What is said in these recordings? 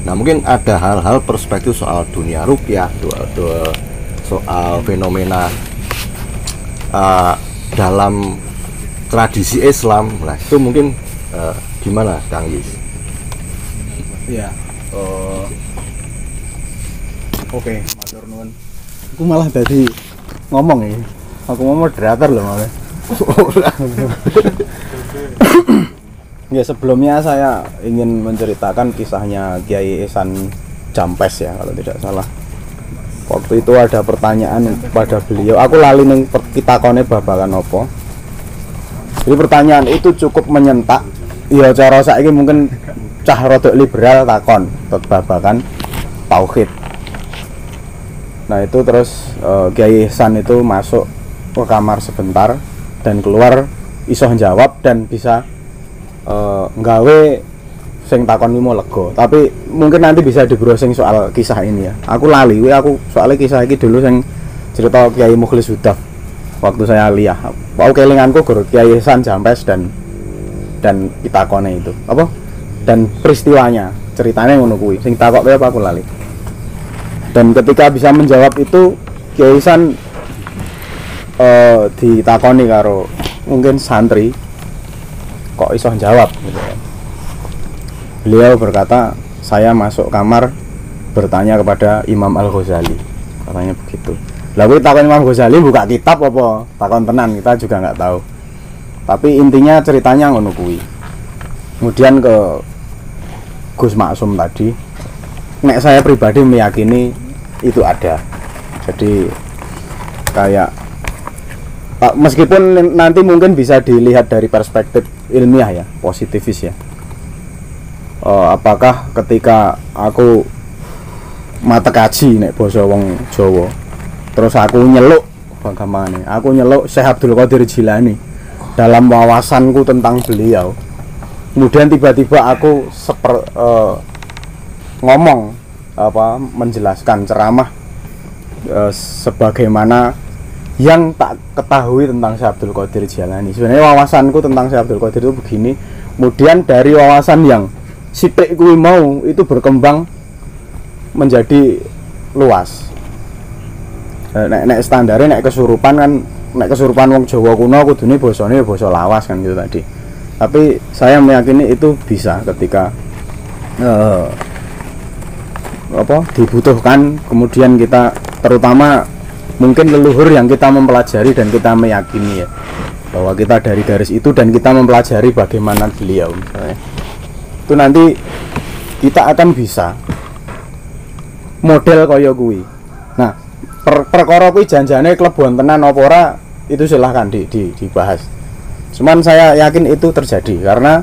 Nah mungkin ada hal-hal perspektif soal dunia rukyah, soal fenomena dalam tradisi Islam. Nah itu mungkin gimana Kang Yus? Ya, oke, matur nuwun. Aku malah tadi ngomong ya. Aku mau moderator loh malah. Ya sebelumnya saya ingin menceritakan kisahnya Kiai Ihsan Jampes ya kalau tidak salah. Waktu itu ada pertanyaan pada beliau. Aku lali ning pitakone babakan apa. Jadi pertanyaan itu cukup menyentak. Ya cara saiki mungkin cah rodok liberal takon babakan tauhid. Nah itu terus Kiai Ihsan itu masuk ke kamar sebentar dan keluar iso jawab dan bisa nggawe sing takon iki mau lega. Tapi mungkin nanti bisa di-browsing soal kisah ini ya. Aku lali, aku soalnya kisah iki dulu sing cerita Kiai Mukhlis Hudaf waktu saya aliyah. Aku kelinganku guru Kiai Ihsan Jampes dan pitakone itu. Apa? Dan peristiwanya, ceritanya ngono kuwi. Sing takok apa aku lali. Dan ketika bisa menjawab itu Kiai Ihsan ditakoni karo mungkin santri kok iso jawab gitu ya. Beliau berkata, saya masuk kamar bertanya kepada Imam Al-Ghazali, katanya begitu. Lalu takon Imam Ghazali buka kitab apa takon tenan, kita juga nggak tahu. Tapi intinya ceritanya ngono kuwi. Kemudian ke Gus Maksum tadi, nek saya pribadi meyakini itu ada. Jadi kayak meskipun nanti mungkin bisa dilihat dari perspektif ilmiah ya, positivis ya. Apakah ketika aku mata kaji nek basa wong Jawa, terus aku nyeluk bagaimana? Aku nyeluk Syekh Abdul Qadir Jilani dalam wawasanku tentang beliau. Kemudian tiba-tiba aku ngomong menjelaskan ceramah sebagaimana yang tak ketahui tentang Syekh Abdul Qadir Jilani. Sebenarnya wawasanku tentang Syekh Abdul Qadir itu begini. Kemudian dari wawasan yang sithik kuwi mau itu berkembang menjadi luas. Nek standare nek kesurupan kan, nek kesurupan wong Jawa kuno kudune basane basa lawas kan gitu tadi. Tapi saya meyakini itu bisa ketika dibutuhkan, kemudian kita terutama mungkin leluhur yang kita mempelajari dan kita meyakini ya bahwa kita dari garis itu dan kita mempelajari bagaimana beliau misalnya, itu nanti kita akan bisa model kaya kuwi. Nah, perkara kuwi janjane klebuan tenan apa ora itu silahkan dibahas. Cuman saya yakin itu terjadi karena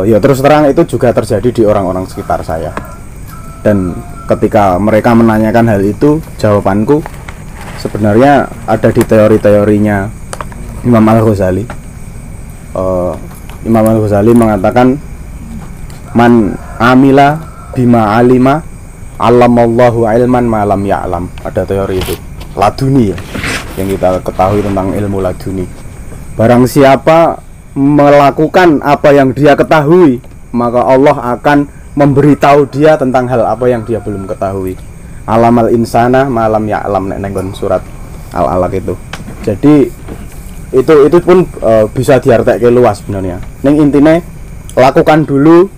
ya terus terang itu juga terjadi di orang-orang sekitar saya. Dan ketika mereka menanyakan hal itu, jawabanku sebenarnya ada di teori-teorinya Imam Al-Ghazali. Imam Al-Ghazali mengatakan, man amila bima alima allamallahu ilman ma lam ya'lam. Ada teori itu laduni ya, yang kita ketahui tentang ilmu laduni. Barang siapa melakukan apa yang dia ketahui, maka Allah akan memberitahu dia tentang hal apa yang dia belum ketahui. Alamal insana malam ya'lam, nek nenggon surat Al-Alaq itu. Jadi itu pun bisa diartikan luas sebenarnya. Ning intine lakukan dulu,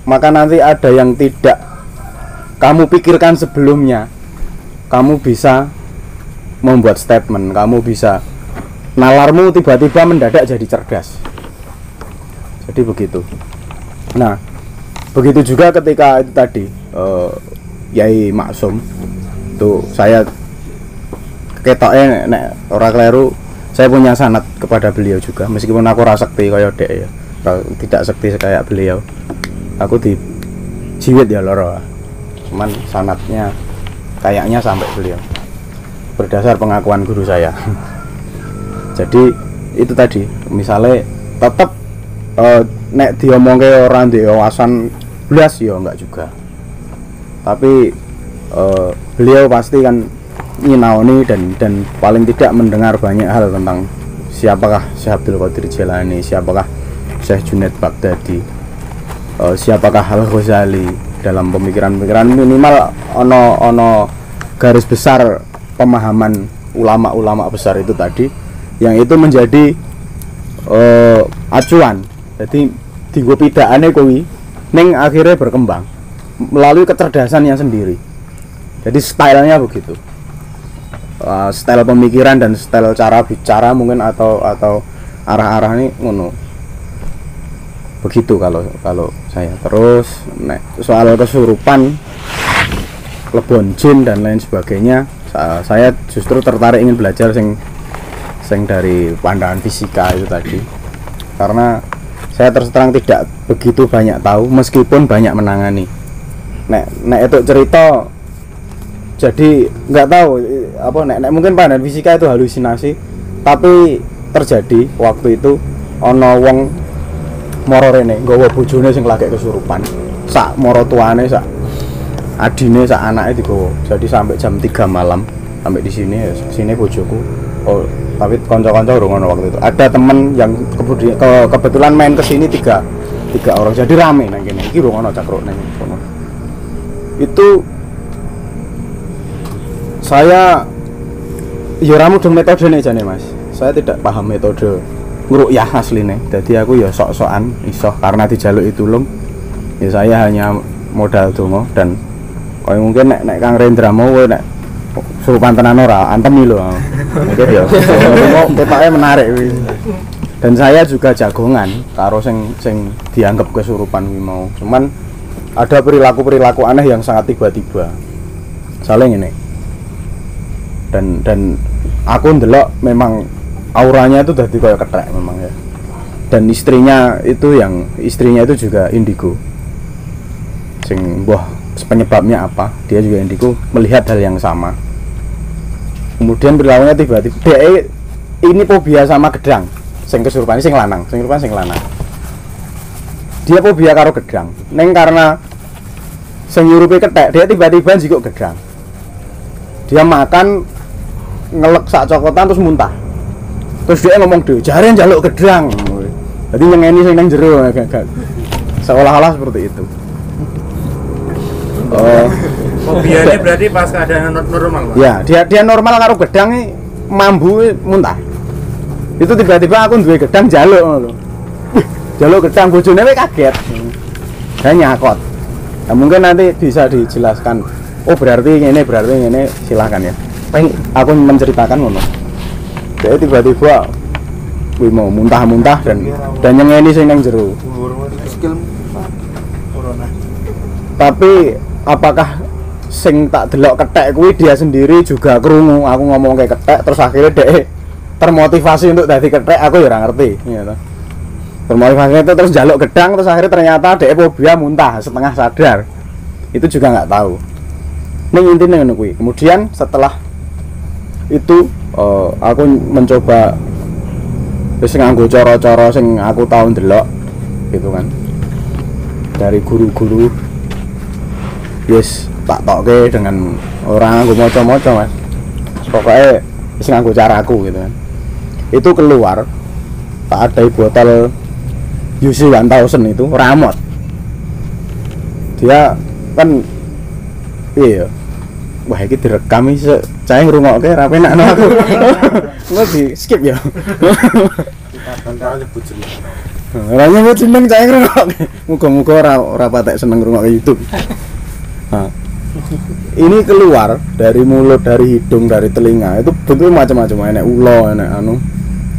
maka nanti ada yang tidak kamu pikirkan sebelumnya. Kamu bisa membuat statement, kamu bisa nalarmu tiba-tiba mendadak jadi cerdas. Jadi begitu. Nah, begitu juga ketika itu tadi Yai Maksum tuh, saya ketoknya nek ora kleru, saya punya sanad kepada beliau juga, meskipun aku ora sekti kaya dek ya, tidak sekti kayak beliau, aku di jiwit ya loro, cuman sanadnya kayaknya sampai beliau berdasar pengakuan guru saya. Jadi itu tadi, misalnya tetap nek diomongke orang di wawasan blas ya enggak juga, tapi beliau pasti kan nyinaoni dan paling tidak mendengar banyak hal tentang siapakah Syekh Abdul Qadir Jilani, siapakah Syekh Junaid Baghdadi. siapakah Al-Ghazali dalam pemikiran-pemikiran, minimal ono garis besar pemahaman ulama-ulama besar itu tadi, yang itu menjadi acuan. Jadi dienggo pidakane kuwi ning akhirnya berkembang melalui kecerdasannya sendiri. Jadi stylenya begitu. Style pemikiran dan style cara bicara mungkin atau arah-arahnya ngono. Begitu kalau saya. Terus nek soal kesurupan, klebon jin dan lain sebagainya, saya justru tertarik ingin belajar sing dari pandangan fisika itu tadi. Karena saya terus terang tidak begitu banyak tahu meskipun banyak menangani. Nek itu cerita jadi nggak tahu apa nek mungkin pandangan fisika itu halusinasi, tapi terjadi waktu itu ono wong moro rene nggawa bojone sing lagi kesurupan, sak moro tuane, sak adine, sak anake digawa. Jadi sampai jam 3 malam sampai di sini bojoku. Oh, tapi kanca-kanca urung ono waktu itu. Ada temen yang kebetulan main ke sini tiga orang. Jadi rame nang kene. Iki urung ono cakruk nang kono. Itu saya ya ramu dong metodene jane Mas. Saya tidak paham metode ngruqyah asline. Jadi aku ya sok-sokan iso karena dijaluki tulung. Ya saya hanya modal donga dan koyo mungkin nek Kang Rendra mau nek surupan tenan ora antemi lho. Oke ya. Ketoknya menarik wis. Dan saya juga jagongan karo sing dianggap kesurupan kuwi mau. Cuman ada perilaku aneh yang sangat tiba-tiba. Saling ini. Dan aku ndelok memang auranya itu udah kayak ketrek memang ya. Dan istrinya itu juga indigo. Sing penyebabnya apa? Dia juga indigo, melihat hal yang sama. Kemudian perilakunya tiba-tiba dia ini fobia sama gedang. Sing kesurupan sing lanang. Dia fobia karo gedang. Neng karena sing nyurupi ketek, dia tiba-tiba njikuk gedang. Dia makan ngelek sak cokotan terus muntah. Terus dia ngomong dhewe, jare njaluk gedang. Jadi nyengeni sing nang jero agak seolah-olah seperti itu. Fobianya berarti pas keadaan normal, Pak? Ya, dia normal karo gedang mambu muntah. Itu tiba-tiba aku duwe gedang njaluk ngono lho. Jaluk gedang bojone kaget. Saya nyakot. Nah, mungkin nanti bisa dijelaskan. Oh, berarti ngene, silakan ya. Aku menceritakan ngono. Jadi tiba-tiba kuwi mau muntah-muntah dan nyengeni sing nang jero. Tapi apakah sing tak delok ketek kuwi dia sendiri juga krungu aku ngomong kayak ketek, terus akhirnya dhek termotivasi untuk dadi ketek, aku ya ora ngerti gitu. Termotivasi itu terus jaluk gedang, terus akhirnya ternyata dhek fobia muntah setengah sadar. Itu juga nggak tahu. Ning intine ngono kuwi. Kemudian setelah itu aku mencoba wis nganggo cara-cara sing aku tau ndelok gitu kan. Dari guru-guru yes tak tokke dengan orang nganggo maca-maca Mas. Pokoknya wis nganggo caraku gitu kan. Itu keluar tak ada botol UC 1000 itu ramot. Dia kan iya. Wah iki direkam iki cah ngrungokke ra penakno aku. Engko di skip ya. Ora nyebut jeneng cah ngrungokke. Muga-muga ora patek seneng ngrungokke YouTube. Nah, ini keluar dari mulut, dari hidung, dari telinga. Itu bentuknya macam-macam, enek ulo, enek anu.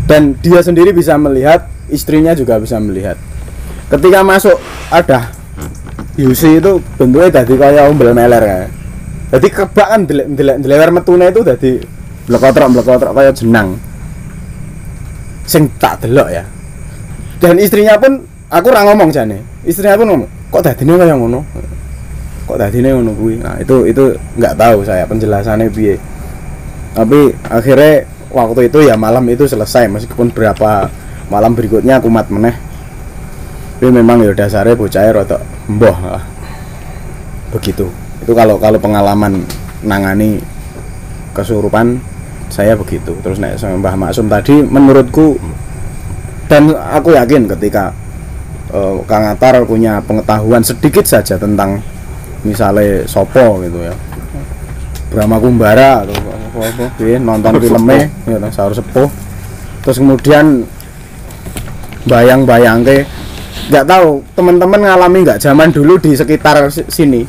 Dan dia sendiri bisa melihat, istrinya juga bisa melihat. Ketika masuk ada UC itu bentuknya tadi kayak umbel meler kayak. Jadi kebakan delewer metune itu dadi blekotrok kayak jenang. Sing tak delok ya. Dan istrinya pun aku ora ngomong jane. Istrinya pun ngomong, "Kok dadine kaya ngono?" Kok dadine ngono kuwi. Nah, itu enggak tahu saya penjelasannya piye. Tapi akhirnya waktu itu ya malam itu selesai meskipun berapa malam berikutnya aku mat meneh. Tapi memang ya dasarnya bocah rada mboh lah. Begitu. Itu kalau pengalaman nangani kesurupan saya begitu. Terus nek sama Mbah Maksum tadi menurutku dan aku yakin ketika Kang Atar punya pengetahuan sedikit saja tentang misalnya sopo gitu ya, Brahma Kumbara atau apa nonton filmnya ya Saur Sepuh, terus kemudian bayang-bayang nggak tahu teman-teman ngalami nggak zaman dulu di sekitar sini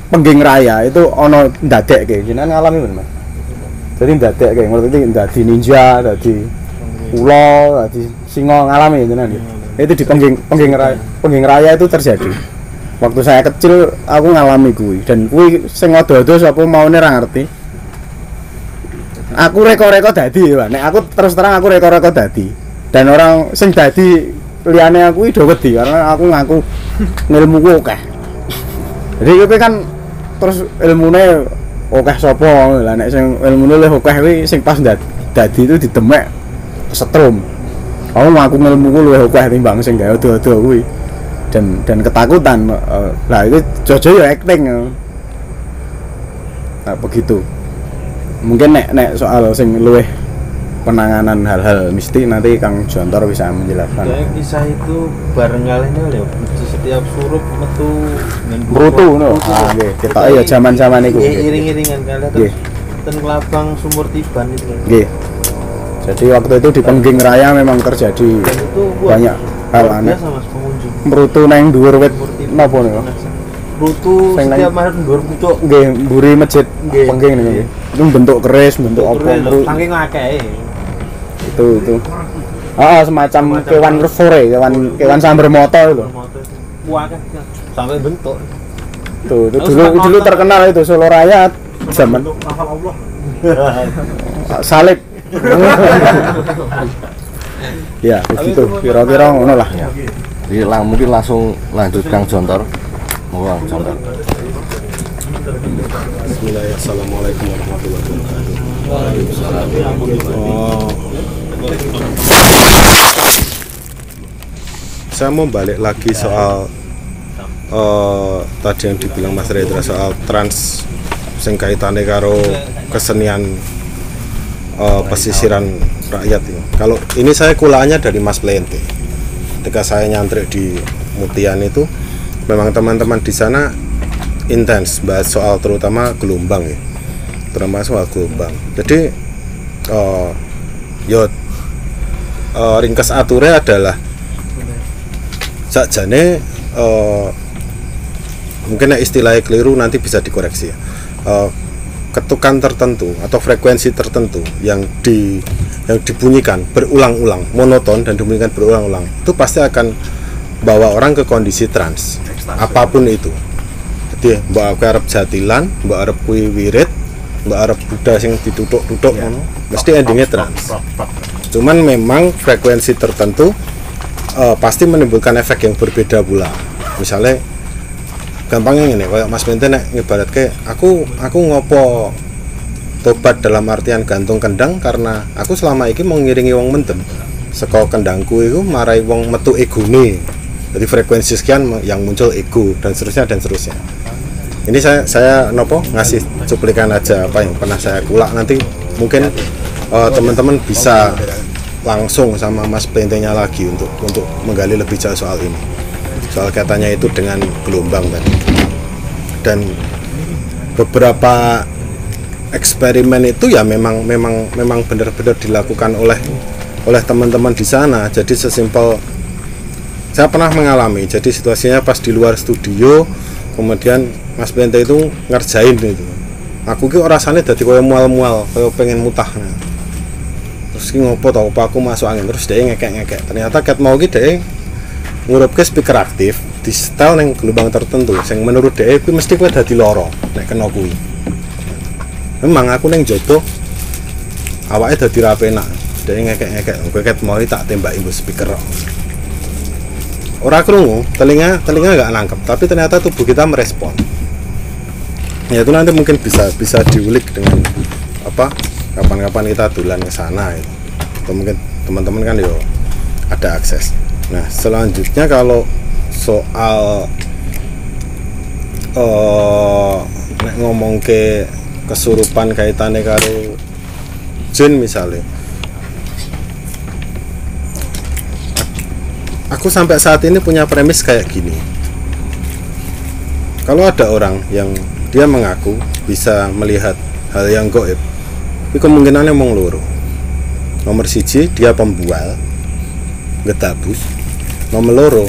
Pengging Raya itu ono ndadek kayak gini ngalami bener. Jadi ndadek kayak ngerti ndadi ninja, ndadi ulo, ndadi singo ngalami jenengan. Itu di Pengging Raya itu terjadi. Waktu saya kecil aku ngalami kuwi dan kuwi sing odo-odo sapa maune ra ngerti. Aku reko-reko dadi ya, nek aku terus terang aku reko-reko dadi. Dan orang sing dadi liyane aku do wedi karena aku ngaku ngilmuku akeh. Jadi kowe kan terus ilmune akeh sapa lah nek sing ilmune luwih akeh kuwi sing pas dadi itu didemek setrum. Aku ngaku ngilmuku luwih akeh timbang sing gawe odo-odo kuwi. Dan ketakutan lah itu jojo ya acting nah begitu mungkin nek soal sing luweh penanganan hal-hal mistik nanti Kang Jontor bisa menjelaskan. Kayak kisah itu bareng kalian ya setiap surup metu brutu no nggih kita ya zaman-zaman iku iring-iringan kalian terus ten Kelabang Sumur Tiban itu nggih. Jadi waktu itu di Pengging Raya memang terjadi banyak hal aneh sama pengunjung brutu nang dhuwur wit napa niku brutu setiap malam dhuwur pucuk nggih mburi masjid Pengging niku nggih itu bentuk keris bentuk apa saking akeh itu semacam kewan sore kewan sambar moto itu akeh sampai bentuk tuh dulu terkenal itu Solo Raya zaman Allah salib ya begitu kira-kira ngono lah. Jadi mungkin langsung lanjut Kang Jontor. Mau Kang Jontor. Bismillahirrahmanirrahim. Assalamualaikum warahmatullahi wabarakatuh. Saya mau balik lagi soal tadi yang dibilang Mas Redra soal trans sing kaitane karo kesenian pesisiran rakyat ini. Kalau ini saya kulanya dari Mas Plente. Ketika saya nyantrik di Mutian itu, memang teman-teman di sana intens bahas soal terutama gelombang ya, terutama soal gelombang. Jadi ringkas aturnya adalah sakjane mungkin istilahnya keliru nanti bisa dikoreksi ya. Ketukan tertentu atau frekuensi tertentu yang dibunyikan berulang-ulang monoton dan dibunyikan berulang-ulang itu pasti akan bawa orang ke kondisi trans apapun itu. Jadi mbak arep jatilan, mbak arep kuwi wirid, mbak arep Buddha sing ditutuk-tutuk mesti endingnya trans. Cuman memang frekuensi tertentu pasti menimbulkan efek yang berbeda pula. Misalnya gampangnya ini kayak Mas Mente nek ngibaratke aku ngopo tobat dalam artian gantung kendang karena aku selama ini mau ngiringi wong mendem saka kendangku itu marai wong metu egone. Jadi frekuensi sekian yang muncul ego dan seterusnya. Ini saya nopo ngasih cuplikan aja apa yang pernah saya kulak, nanti mungkin teman-teman bisa langsung sama Mas Plentenya lagi untuk menggali lebih jauh soal ini. Soal katanya itu dengan gelombang tadi. Dan beberapa eksperimen itu ya memang benar-benar dilakukan oleh teman-teman di sana. Jadi sesimpel saya pernah mengalami. Jadi situasinya pas di luar studio, kemudian Mas Bente itu ngerjain itu. Aku ki rasanya dadi koyo mual-mual, koyo pengen mutah. Terus ki ngopo tau aku masuk angin terus dia ngekek-ngekek. Ternyata ket mau ki dia ngurupke speaker aktif di setel ning gelombang tertentu sing menurut dia kuwi mesti kowe dadi lara nek kena kuwi. Memang aku ning joto awake dadi ra penak. Dia ngekek-ngekek kowe ket mau tak tembaki nggo speaker. Ora krungu, telinga enggak nangkep, tapi ternyata tubuh kita merespon. Ya itu nanti mungkin bisa diulik dengan apa kapan-kapan kita dolan ke sana gitu. Atau mungkin teman-teman kan yo ada akses. Nah selanjutnya kalau soal nek ngomong ke kesurupan kaitannya karo jin misalnya, aku sampai saat ini punya premis kayak gini. Kalau ada orang yang dia mengaku bisa melihat hal yang gaib, itu kemungkinannya mung loro. Nomor siji, dia pembual getabus. Nomor loro,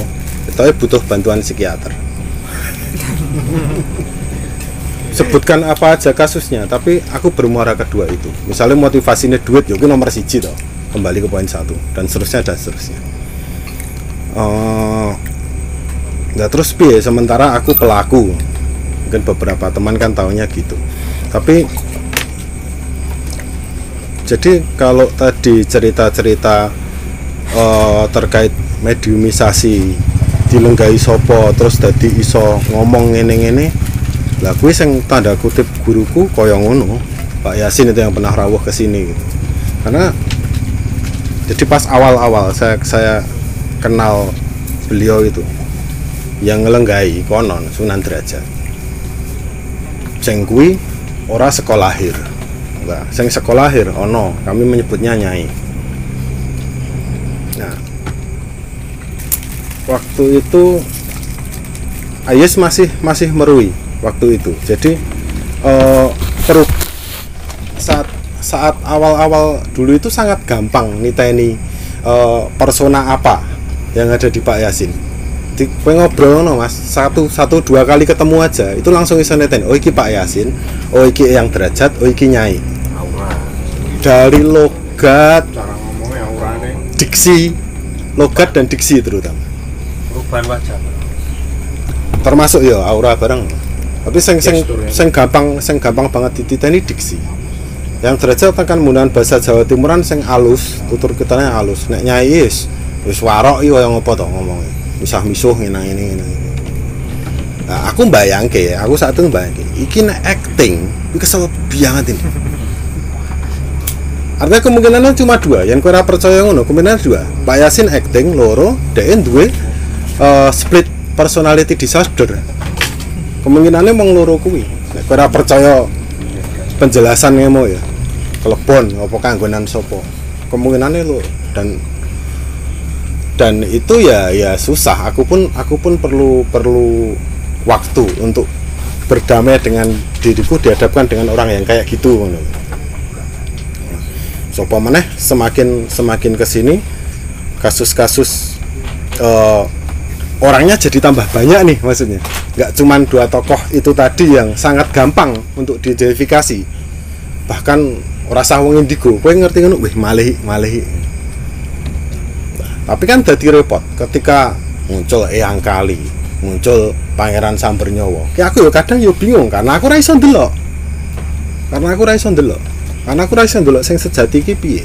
itu butuh bantuan psikiater. Sebutkan apa aja kasusnya, tapi aku bermuara kedua itu. Misalnya motivasinya duit, ya nomor siji toh. Kembali ke poin 1 dan seterusnya dan seterusnya. Nah terus piye, sementara aku pelaku. Mungkin beberapa teman kan taunya gitu. Tapi jadi kalau tadi cerita-cerita terkait mediumisasi dilenggahi sopo terus dadi iso ngomong ngene-ngene, lah kuwi sing tanda kutip guruku kaya ngono. Pak Yasin itu yang pernah rawuh ke sini gitu. Karena jadi pas awal-awal saya kenal beliau itu yang ngelenggahi konon Sunan Derajat. Sing kuwi ora sekolahir. Enggak, sing sekolahir ono, kami menyebutnya nyai. Nah, waktu itu Ayes masih merui waktu itu. Jadi saat awal-awal dulu itu sangat gampang niteni persona apa yang ada di Pak Yasin. Di ngobrol no Mas, satu dua kali ketemu aja itu langsung bisa niteni. Oh iki Pak Yasin, oh iki yang derajat, oh iki nyai. Aura. Dari logat, Cara ngomongnya aurane. diksi, logat dan diksi terutama. Perubahan wajah. Termasuk ya aura bareng. Tapi Gestur, ya. sing gampang banget dititeni diksi. Yang derajat kan menggunakan bahasa Jawa Timuran sing alus, tutur ketane alus. Nek nyai wis warok iki kaya ngopo to ngomongnya. Misah-misuh ngene-ngene. Nah, aku mbayangke, aku saat itu mbayangke, iki nek acting, iki kesel banget ini. Artinya kemungkinannya cuma dua, yang kowe ora percaya ngono, kemungkinan dua. Pak Yasin acting loro, dhek duwe split personality disorder. Kemungkinannya mung loro kuwi. Nek kowe ora percaya penjelasan ngemo ya. Kelebon apa kanggonan sapa. Kemungkinannya loro dan itu ya susah. Aku pun perlu waktu untuk berdamai dengan diriku dihadapkan dengan orang yang kayak gitu ngono. Sapa meneh semakin kesini kasus-kasus orangnya jadi tambah banyak nih, maksudnya nggak cuman dua tokoh itu tadi yang sangat gampang untuk diidentifikasi, bahkan ora sah wong indigo kowe ngerti ngono wih malih. Tapi kan dadi repot ketika muncul Eyang Kali, muncul Pangeran Sambernyawa. Ki aku ya kadang ya bingung karena aku ora iso ndelok. Karena aku ora iso ndelok sing sejati iki piye.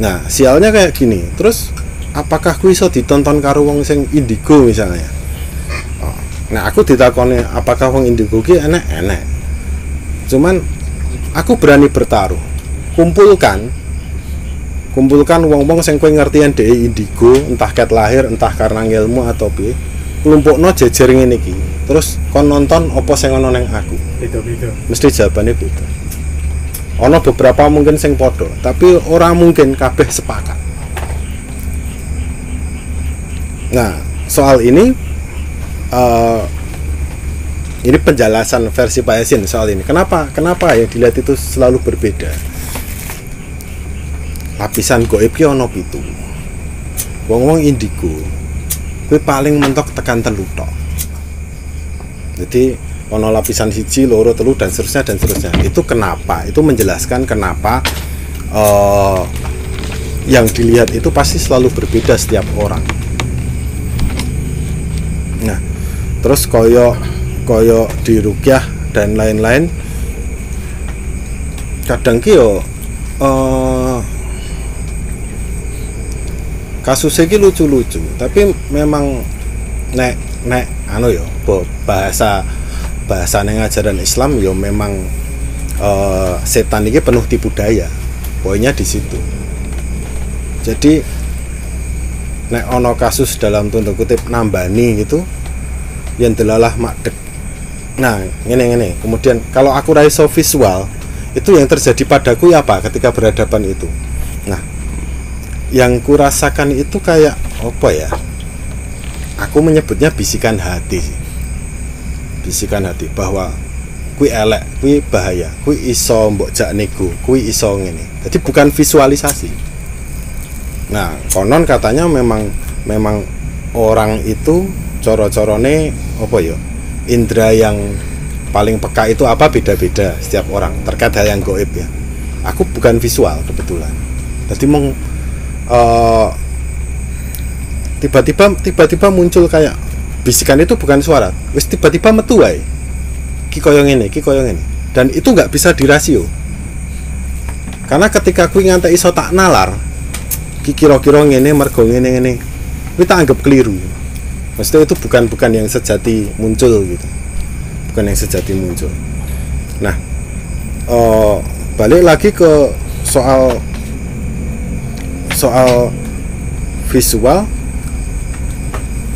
Nah, sialnya kayak gini. Terus apakah ku iso ditonton karo wong sing indigo misalnya? Nah, aku ditakoni apakah wong indigo ki enek? Cuman aku berani bertaruh. Kumpulkan wong-wong sing kowe ngertian dhek indigo, entah ket lahir, entah karena ilmu atau piye. Klumpukno jejer ngene iki. Terus kon nonton apa sing ana ning aku. Beda-beda. Mesti jawabannya beda. Ono beberapa mungkin sing podo, tapi orang mungkin kabeh sepakat. Nah, soal ini penjelasan versi Pak Yasin soal ini. Kenapa yang dilihat itu selalu berbeda? Lapisan gaib ki ono 7. Wong-wong indigo kuwi paling mentok tekan 3 tok. Jadi ono lapisan 1, 2, 3 dan seterusnya. Itu kenapa? Itu menjelaskan kenapa yang dilihat itu pasti selalu berbeda setiap orang. Nah, terus koyo di ruqyah dan lain-lain kadang ki yo kasusnya ki lucu-lucu, tapi memang nek anu yo bahasa ning ajaran Islam yo memang setan ini penuh tipu daya. Poinnya di situ. Jadi nek ono kasus dalam tanda kutip nambani gitu yang delalah makdek. Nah, ngene. Kemudian kalau aku ra iso visual, itu yang terjadi padaku ya apa ketika berhadapan itu. Nah, yang kurasakan itu kayak apa ya? Aku menyebutnya bisikan hati sih. Bisikan hati bahwa kui elek, kui bahaya, kui iso mbok jak nego, kui iso ngene. Jadi bukan visualisasi. Nah, konon katanya memang orang itu coro-corone apa ya? Indra yang paling peka itu apa beda-beda setiap orang terkait hal yang gaib ya. Aku bukan visual kebetulan. Jadi tiba-tiba muncul kayak bisikan itu bukan suara. Wis tiba-tiba metu wae. Ki koyo ngene. Dan itu nggak bisa dirasio. Karena ketika kuwi ngantek iso tak nalar, ki kira-kira ngene mergo ngene. Kuwi tak anggap keliru. Maksudnya itu bukan yang sejati muncul gitu. Bukan yang sejati muncul. Nah, balik lagi ke soal visual,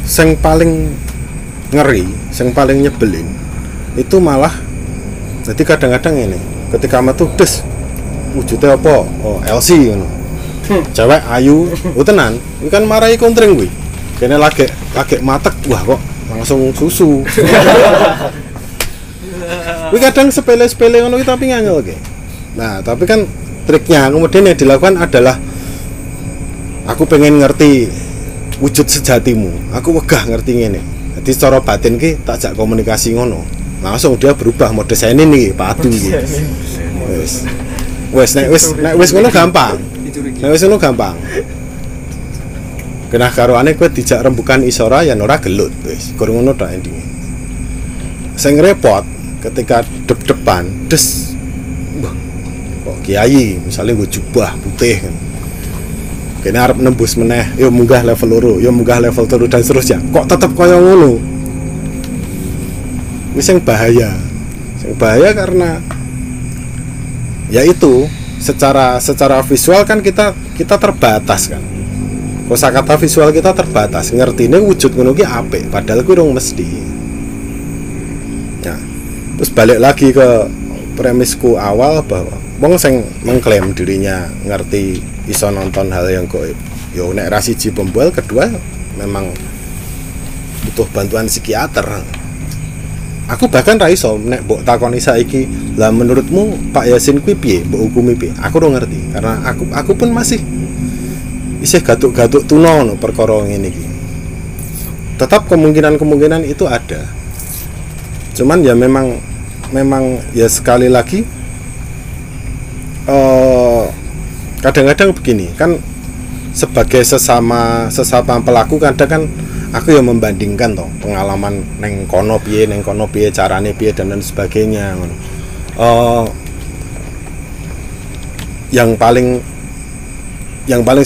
yang paling ngeri, yang paling nyebelin itu malah jadi kadang-kadang ini ketika metu des wujudnya apa? Oh, LC ngono. Cewek ayu, tenan. Kuwi kan marahi kontring kuwi. Kene lagi matek, wah kok langsung susu. Kuwi kadang sepele-sepele ngono tapi nganyel ge. Nah, tapi kan triknya kemudian yang dilakukan adalah aku pengen ngerti wujud sejatimu. Aku wegah ngerti ngene. Jadi secara batin ki tak jak komunikasi ngono. Langsung dia berubah mode sene nih, padu iki. Nek wis ngono gampang. Nek wis ngono gampang. Kena karoane kowe dijak rembukan isora ya ora gelut wis. Gur ngono tok endinge. Sing repot ketika depan des kok kiai misalnya gue jubah putih kan kena arep nembus meneh yo munggah level loro yo munggah level 3 dan seterusnya kok tetep kaya ngono wis sing bahaya karena yaitu secara visual kan kita terbatas kan kosakata visual kita terbatas ngertine wujud ngono ki apik padahal kuwi urung mesti ya terus balik lagi ke premisku awal bahwa wong sing mengklaim dirinya ngerti iso nonton hal yang gaib yo nek ra siji pembual kedua memang butuh bantuan psikiater. Aku bahkan ra iso nek mbok takoni saiki lah menurutmu Pak Yasin kuwi piye mbok hukumi piye aku ora ngerti karena aku pun masih isih gatuk-gatuk tuna ngono perkara ngene iki. Tetap kemungkinan itu ada. Cuman ya memang ya sekali lagi kadang-kadang begini kan sebagai sesama pelaku kadang kan aku yang membandingkan toh pengalaman neng kono piye carane piye dan lain sebagainya yang paling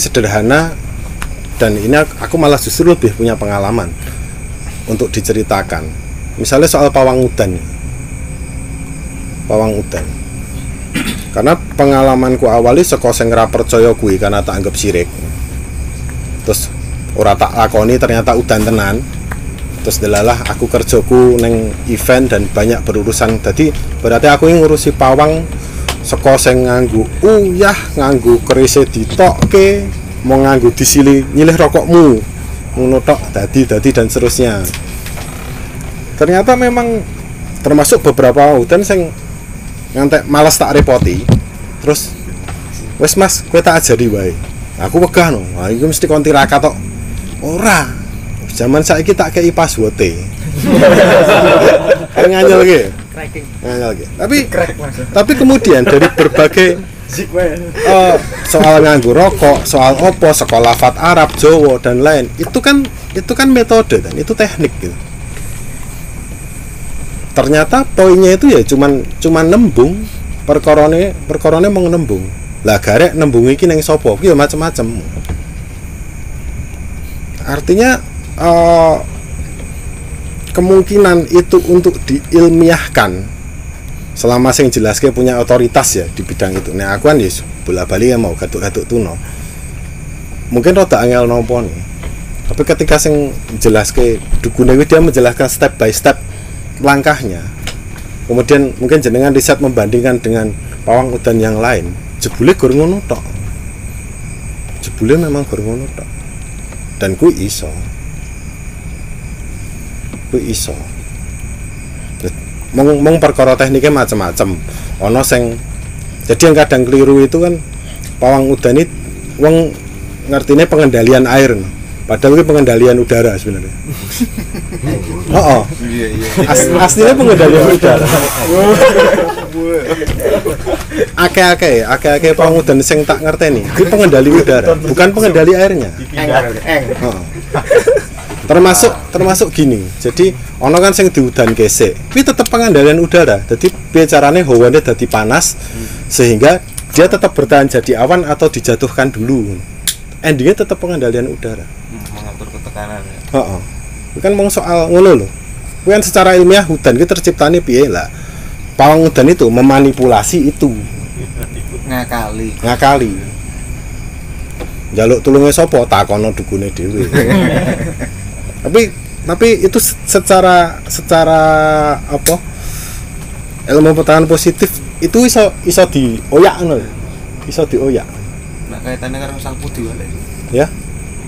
sederhana dan ini aku malah justru lebih punya pengalaman untuk diceritakan misalnya soal pawang udan karena pengalamanku awali saka sing ora percaya kuwi karena tak anggap syirik. Terus ora tak lakoni ternyata udan tenan. Terus delalah aku kerjaku neng event dan banyak berurusan. Jadi berarti aku yang ngurusi pawang saka sing nganggo nganggo kerise ditokke, mau nganggo disili nyilih rokokmu. Ngono tok dadi dan seterusnya. Ternyata memang termasuk beberapa udan sing ngantek malas tak repoti terus wes mas kowe tak ajari wae aku wegah no wah iki mesti kon tiraka tok ora zaman saiki tak kei password-e nganyel iki tapi kemudian dari berbagai soal nganggo rokok soal opo sekolah lafat Arab Jawa dan lain itu kan metode dan itu teknik gitu. Ternyata poinnya itu ya cuman nembung perkorone mau nembung lah garek nembung iki ning sapa ki ya macam-macam artinya kemungkinan itu untuk diilmiahkan selama sing jelaske punya otoritas ya di bidang itu nah aku kan ya bola-bali ya mau gatuk-gatuk tuno mungkin rada angel nopo nih tapi ketika sing jelaske dukune dia menjelaskan step by step langkahnya kemudian mungkin jenengan riset membandingkan dengan pawang udan yang lain jebule gur ngono tok jebule memang gur ngono tok dan ku iso. Mong perkara tekniknya macam-macam. Ono sing jadi yang kadang keliru itu kan pawang udan itu wong ngertine pengendalian air. Padahal itu pengendalian udara sebenarnya. Aslinya pengendalian udara. Akeh pawang udan sing tak ngerteni, itu pengendali udara, bukan pengendali airnya. Termasuk gini. Jadi ono kan sing diudan gesek, kuwi tetep pengendalian udara. Jadi bicarane hawane dadi panas sehingga dia tetap bertahan jadi awan atau dijatuhkan dulu. Endingnya tetap pengendalian udara. Mengatur ketekanan ya. Heeh. Kan mau soal ngono lho. Kuwi kan secara ilmiah udan ki terciptane piye lah. Pawang udan itu memanipulasi itu. Ngakali. Njaluk tulunge sapa? Takono dukune dhewe. Tapi itu secara apa? Ilmu pertahanan positif itu iso dioyak ngono lho. Iso dioyak. Nah, kaitannya karo sapu diwalik. Ya.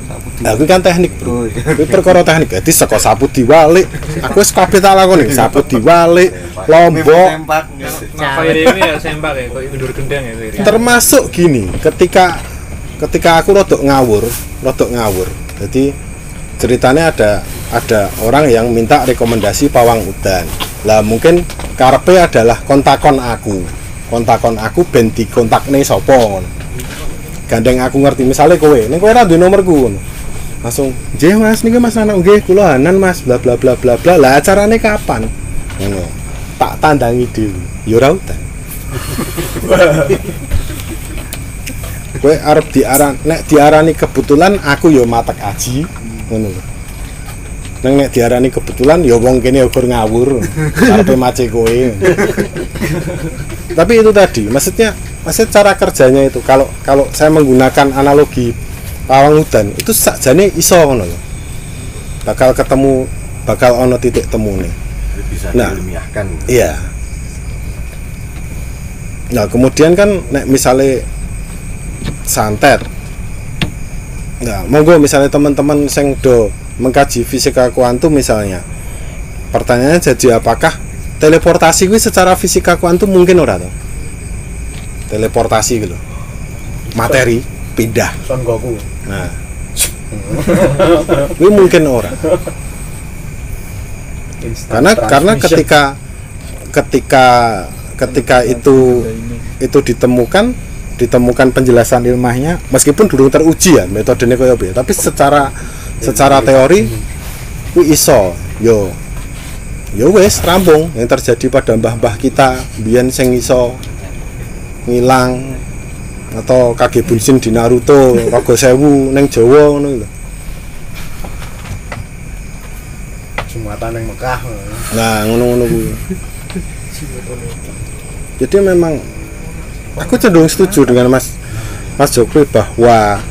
Sapu Aku kan teknik, Bro. Oh, iya. Kuwi perkara teknik. Dadi saka sapu diwalik, aku wis kabeh tak lakoni. Sapu diwalik, lombok. Sempak. Nah, kayak ini ya sempak ya, kayak mundur gendang ya kayak. Termasuk gini, ketika aku rodok ngawur. Jadi ceritanya ada orang yang minta rekomendasi pawang udan. Lah mungkin karepe adalah kontakon aku ben dikontakne sapa ngono. Gandeng aku ngerti misalnya kowe, ning kowe ra duwe nomorku ngono. Langsung, "Nggih Mas, niki Mas anak nggih kula Hanan Mas, bla bla bla bla bla." Lah acarane kapan? Ngono. Tak tandangi dhewe. Ya ora udan. Kowe arep diarani kebetulan aku ya matek aji ngono lho. Nek diarani kebetulan ya wong kene ukur ngawur karepe mace kowe. Tapi itu tadi, maksudnya cara kerjanya itu kalau saya menggunakan analogi pawang udan itu sakjane iso ngono lho. Bakal ono titik temune. Bisa Nah, diilmiahkan. Iya. Nah, kemudian kan nek misale santet. Nah, monggo misalnya teman-teman sing do mengkaji fisika kuantum misalnya. Pertanyaannya jadi apakah teleportasi kuwi secara fisika kuantum mungkin ora to? Teleportasi gitu. Materi pindah. Son Goku. Nah. Kuwi mungkin ora. Karena ketika itu ditemukan penjelasan ilmiahnya meskipun dulu teruji ya metodenya kaya piye tapi secara teori kuwi iso yo wis rampung yang terjadi pada mbah-mbah kita biyen sing iso ngilang atau Kage Bunshin di Naruto Raga Sewu ning Jawa ngono lho. Jumatan yang Mekah. Nah, ngono-ngono kuwi. Jadi memang aku cenderung setuju dengan Mas Jokri bahwa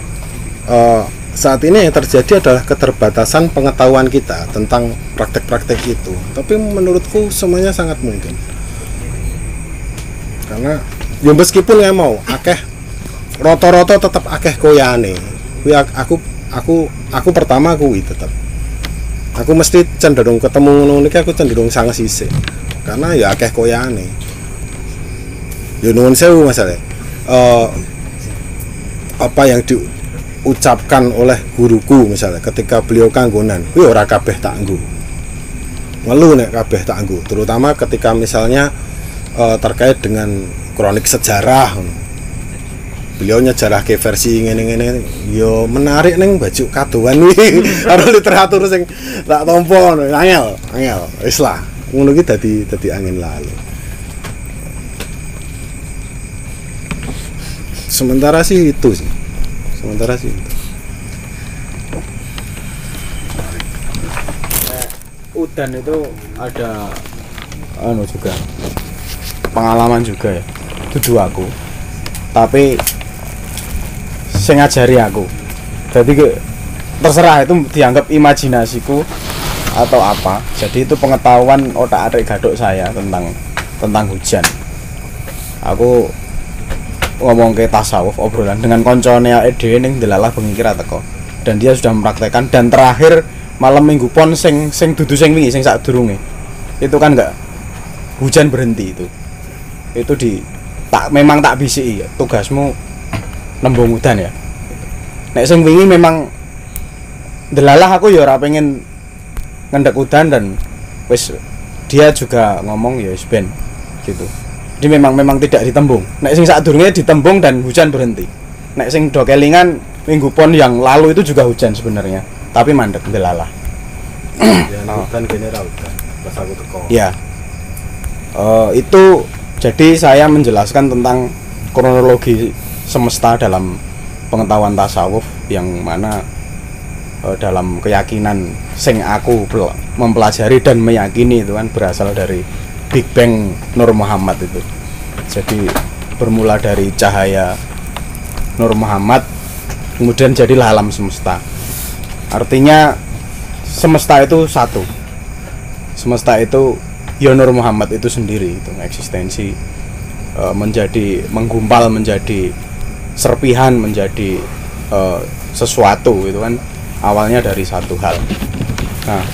saat ini yang terjadi adalah keterbatasan pengetahuan kita tentang praktek-praktek itu. Tapi menurutku semuanya sangat mungkin. Karena ya meskipun nggak mau akeh roto-roto tetap akeh koyane. Aku pertama kuwi tetap. Aku mesti cenderung ketemu ngono iki aku cenderung sangat sisik. Karena ya akeh koyane. Ya nuwun sewu masalah. Apa yang diucapkan oleh guruku misalnya ketika beliau kanggonan, kuwi ora kabeh tak nggo. Ngelu nek kabeh tak nggo, terutama ketika misalnya terkait dengan kronik sejarah. Beliau nyejarahke versi ngene-ngene yo menarik ning baju kadoan kuwi karo literatur sing tak tampa angel wis lah ngono ki dadi angin lalu. Sementara sih itu. Udan itu ada juga pengalaman juga ya. Itu aku. Tapi sing ngajari aku. Jadi terserah itu dianggap imajinasiku atau apa. Jadi itu pengetahuan otak-atik gadok saya tentang hujan. Aku ngomong ke tasawuf obrolan dengan koncone awake dhewe ning delalah bengi kira teko. dan dia sudah mempraktekkan. Dan terakhir malam minggu pon sing dudu sing wingi sing sadurunge itu kan enggak hujan berhenti itu memang tak bisiki ya, tugasmu nembung udan ya. Nek sing wingi memang delalah aku ya ora pengen ngendek udan, dan wis dia juga ngomong ya wis ben gitu. Jadi memang tidak ditembung. Nek sing sadurunge ditembung dan hujan berhenti. Nek sing do kelingan minggu pon yang lalu itu juga hujan sebenarnya, tapi mandek delalah. Ya, hutan general kan. Pas aku teko. Ya. Itu jadi saya menjelaskan tentang kronologi semesta dalam pengetahuan tasawuf, yang mana dalam keyakinan sing aku mempelajari dan meyakini itu kan berasal dari Big Bang Nur Muhammad itu. Jadi bermula dari cahaya Nur Muhammad, kemudian jadilah alam semesta. Artinya semesta itu satu. Semesta itu ya Nur Muhammad itu sendiri, itu eksistensi menjadi menggumpal, menjadi serpihan, menjadi sesuatu itu kan awalnya dari satu hal. Nah,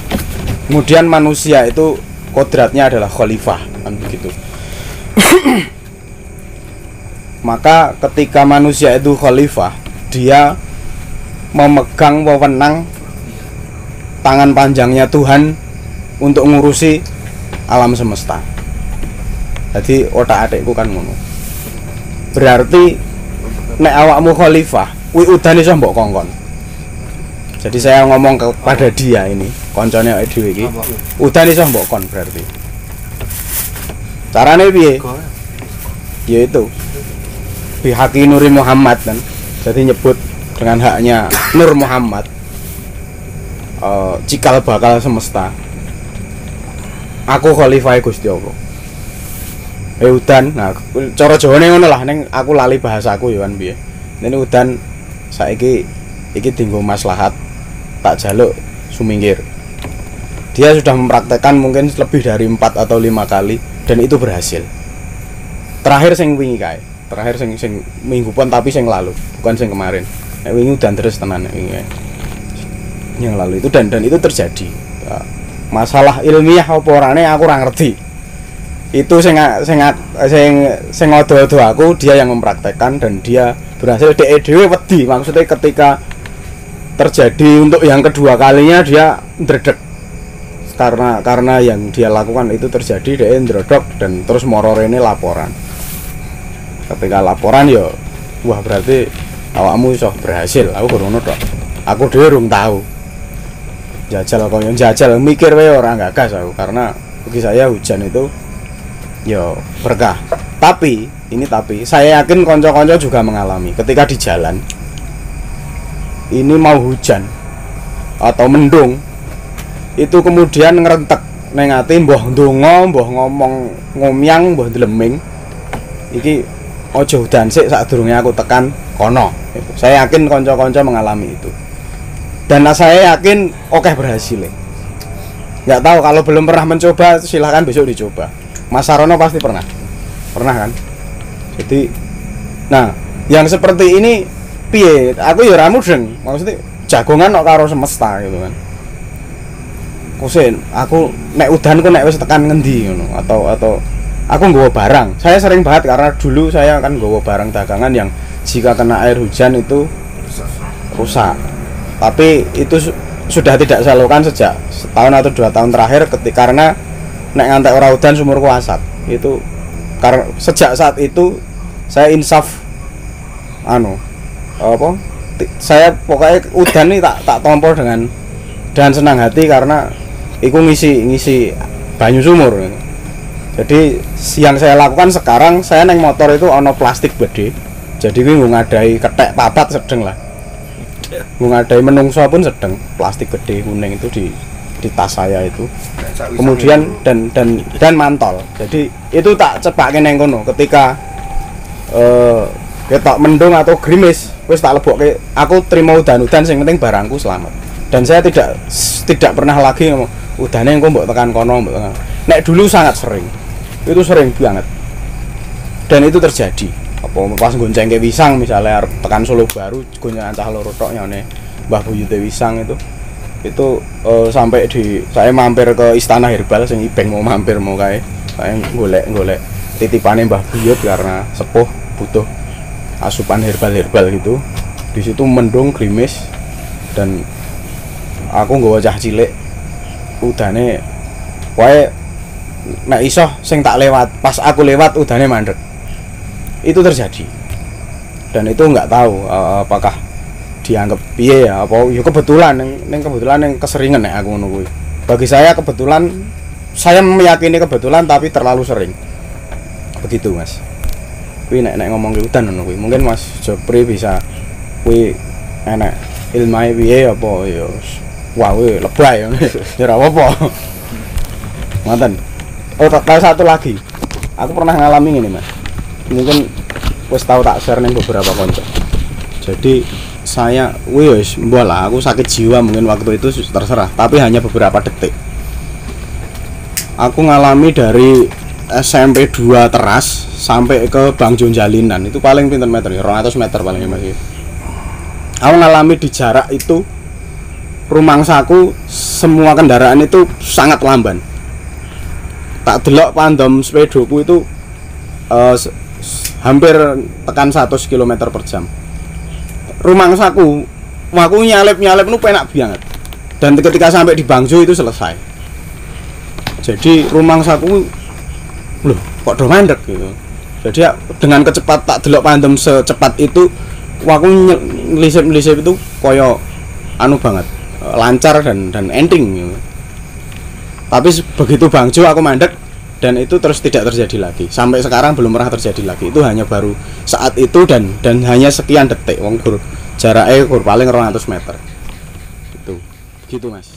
kemudian manusia itu kodratnya adalah khalifah kan begitu. Maka ketika manusia itu khalifah, dia memegang wewenang tangan panjangnya Tuhan untuk ngurusi alam semesta. Jadi otak adekku kan ngono. Berarti nek awakmu khalifah, kuwi udan iso mbok kongkon. Jadi saya ngomong kepada dia ini, koncone awake dhewe iki, udan iso mbok kon berarti. Carane piye? Ya itu. Bihaqi Nuri Muhammad kan. Jadi nyebut dengan haknya Nur Muhammad. Cikal bakal semesta. Aku khalifah Gusti Allah. Udan, nah cara Jawane ngono lah, ning aku lali bahasaku ya kan piye. Nek udan saiki iki dienggo maslahat, tak jaluk sumingkir. Dia sudah mempraktekkan mungkin lebih dari 4 atau 5 kali dan itu berhasil. Terakhir sing wingi kae. Terakhir sing minggu pon tapi sing lalu, bukan sing kemarin. Nek wingi udan terus tenan nek wingi. Yang lalu itu dan itu terjadi. Masalah ilmiah apa orane aku ora ngerti. Itu sing odo-odo aku, dia yang mempraktekkan dan dia berhasil. Dhek dhewe wedi, maksudnya ketika terjadi untuk yang kedua kalinya dia ndredeg. Karena yang dia lakukan itu terjadi, dia ndrodok dan terus mororene laporan. Ketika laporan ya wah berarti awakmu iso berhasil. Aku ngono tok. Aku dhewe urung tahu. Jajal mikir wae ora gagas aku, karena bagi saya hujan itu ya berkah. Tapi saya yakin kanca-kanca juga mengalami ketika di jalan ini mau hujan atau mendung, itu kemudian ngrentek ning ati mbah ndonga, mbah ngomong ngomyang, mbah ndleming. Iki aja udan sik sadurunge aku tekan kono. Saya yakin kanca-kanca mengalami itu. Dan saya yakin oke berhasil. Nggak tahu, kalau belum pernah mencoba silahkan besok dicoba. Mas Sarono pasti pernah kan. Jadi, nah yang seperti ini piye? Aku ya ora mudeng. Maksudnya jagongan kok karo semesta gitu kan. Kusen, aku nek udan ku nek wis tekan ngendi ngono atau aku nggawa barang. Saya sering banget karena dulu saya kan nggawa barang dagangan yang jika kena air hujan itu rusak. Tapi itu sudah tidak saya lakukan sejak setahun atau 2 tahun terakhir karena nek ngantek ora udan sumurku asap. Itu karena sejak saat itu saya insaf saya pokoknya udan ini tak tompol dengan senang hati karena iku ngisi banyu sumur. Jadi yang saya lakukan sekarang, saya neng motor itu ono plastik gede. Jadi kuwi ngadai kethek papat sedeng lah. Ngadai menungso pun sedeng, plastik gede kuning itu di tas saya itu. Kemudian dan mantol. Jadi itu tak cepake neng kono ketika ketok mendung atau gerimis, wis tak lebokke. Aku terima udan-udan, sing penting barangku selamat. Dan saya tidak pernah lagi ngomong udane engko mbok tekan kono, mbok tekan. Nek dulu sangat sering. Itu sering banget. Dan itu terjadi. Apa pas goncengke pisang misalnya tekan Solo Baru goncengan cah loro tok nyone Mbah Buyute Wisang itu sampai saya mampir ke Istana Herbal sing Ibeng mau mampir mau kae. Saya golek titipane Mbah Buyut karena sepuh butuh asupan herbal gitu. Di situ mendung gerimis dan aku nggawa cah cilik udane wae nek iso sing tak lewat pas aku lewat udane mandek. Itu terjadi. Dan itu nggak tahu apakah dianggap piye ya apa ya kebetulan yang keseringan nek aku ngono kuwi. Bagi saya kebetulan, saya meyakini kebetulan tapi terlalu sering. Begitu Mas. Kuwi nek ngomong ke udan ngono kuwi. Mungkin Mas Jopri bisa kuwi enek ilmahe piye apa ya wah kuwi lebay ngono. Ya ora apa-apa. Ngoten. Oh, satu lagi. Aku pernah ngalami ini Mas. Mungkin wis tahu tak share ning beberapa konco. Jadi saya wis mbola aku sakit jiwa mungkin waktu itu terserah, tapi hanya beberapa detik. Aku ngalami dari SMP 2 Teras sampai ke Bangjo Jalinan itu paling pinten meter ya 200 meter paling Mas. Aku ngalami di jarak itu rumangsaku semua kendaraan itu sangat lamban. Tak delok pandem sepedoku itu hampir tekan 100 km per jam. Rumangsaku, aku nyalip nu penak banget. Dan ketika sampai di Bangjo itu selesai. Jadi rumangsaku, loh, kok do mandek gitu. Jadi dengan kecepat tak delok pandem secepat itu, aku ngelisip itu koyo anu banget, lancar dan ending gitu. Tapi begitu Bangjo aku mandek dan itu terus tidak terjadi lagi. Sampai sekarang belum pernah terjadi lagi. Itu hanya baru saat itu dan hanya sekian detik. Wong jaraknya paling 200 meter. Itu. Gitu Mas.